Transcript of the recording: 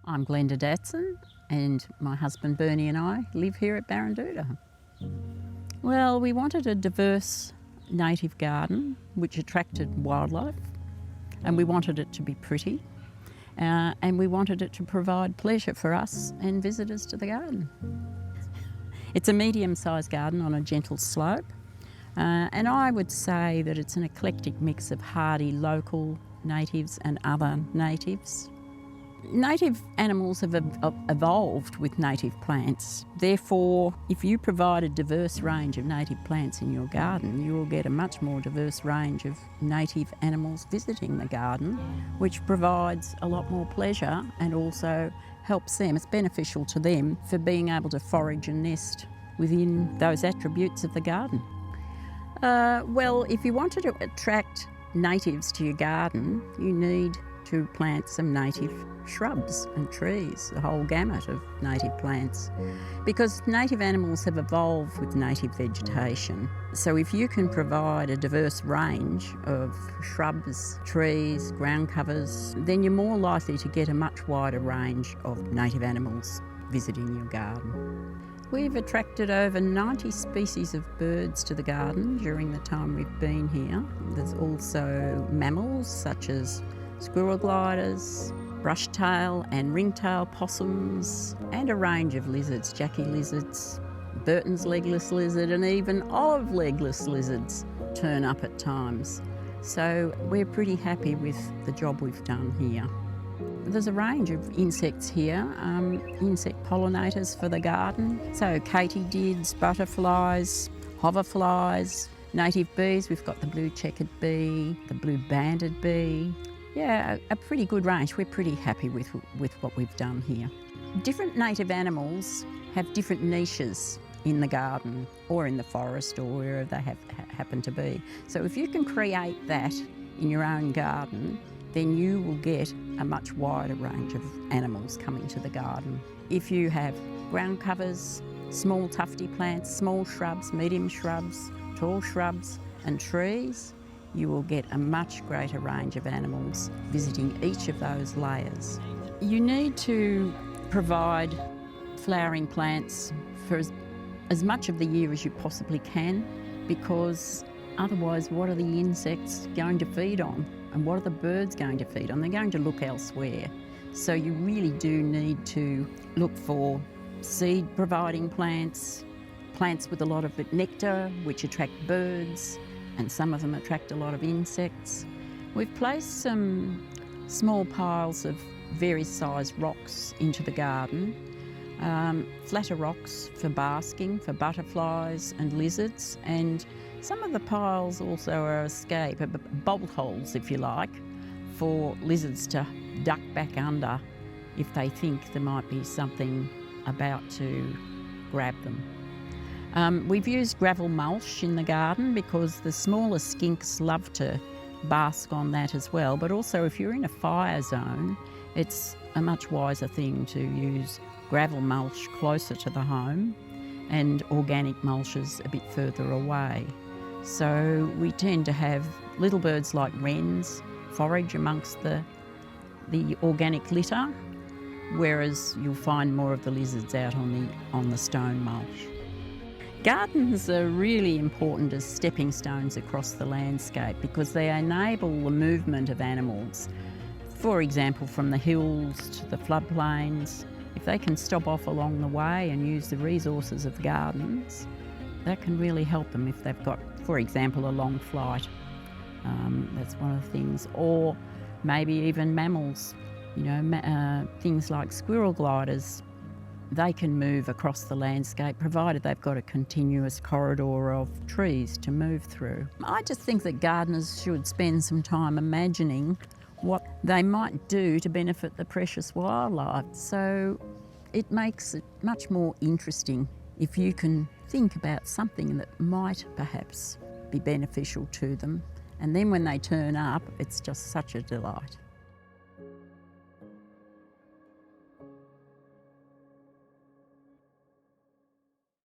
I'm Glenda Datson, and my husband Bernie and I live here at Baranduda. Well, we wanted a diverse native garden which attracted wildlife, and we wanted it to be pretty, and we wanted it to provide pleasure for us and visitors to the garden. It's a medium-sized garden on a gentle slope, and I would say that it's an eclectic mix of hardy local natives and other natives. Native animals have evolved with native plants. Therefore, if you provide a diverse range of native plants in your garden, you will get a much more diverse range of native animals visiting the garden, which provides a lot more pleasure and also helps them. It's beneficial to them for being able to forage and nest within those attributes of the garden. Well, if you wanted to attract natives to your garden, you need to plant some native shrubs and trees, the whole gamut of native plants, because native animals have evolved with native vegetation. So if you can provide a diverse range of shrubs, trees, ground covers, then you're more likely to get a much wider range of native animals visiting your garden. We've attracted over 90 species of birds to the garden during the time we've been here. There's also mammals such as squirrel gliders, brushtail and ringtail possums, and a range of lizards, Jackie lizards, Burton's legless lizard, and even olive legless lizards turn up at times. So we're pretty happy with the job we've done here. There's a range of insects here, insect pollinators for the garden. So katydids, butterflies, hoverflies, native bees. We've got the blue checkered bee, the blue banded bee. Yeah, a pretty good range. We're pretty happy with what we've done here. Different native animals have different niches in the garden or in the forest or wherever they happen to be. So if you can create that in your own garden, then you will get a much wider range of animals coming to the garden. If you have ground covers, small tufty plants, small shrubs, medium shrubs, tall shrubs and trees, you will get a much greater range of animals visiting each of those layers. You need to provide flowering plants for as much of the year as you possibly can, because otherwise what are the insects going to feed on? And what are the birds going to feed on? They're going to look elsewhere. So you really do need to look for seed-providing plants, plants with a lot of nectar, which attract birds, and some of them attract a lot of insects. We've placed some small piles of various sized rocks into the garden, flatter rocks for basking, for butterflies and lizards, and some of the piles also are escape, bolt holes if you like, for lizards to duck back under if they think there might be something about to grab them. We've used gravel mulch in the garden because the smaller skinks love to bask on that as well, but also if you're in a fire zone, it's a much wiser thing to use gravel mulch closer to the home and organic mulches a bit further away. So we tend to have little birds like wrens forage amongst the organic litter, whereas you'll find more of the lizards out on the stone mulch. Gardens are really important as stepping stones across the landscape because they enable the movement of animals. For example, from the hills to the floodplains, if they can stop off along the way and use the resources of gardens, that can really help them if they've got, for example, a long flight. That's one of the things. Or maybe even mammals, things like squirrel gliders. They can move across the landscape provided they've got a continuous corridor of trees to move through. I just think that gardeners should spend some time imagining what they might do to benefit the precious wildlife. So it makes it much more interesting if you can think about something that might perhaps be beneficial to them. And then when they turn up, it's just such a delight.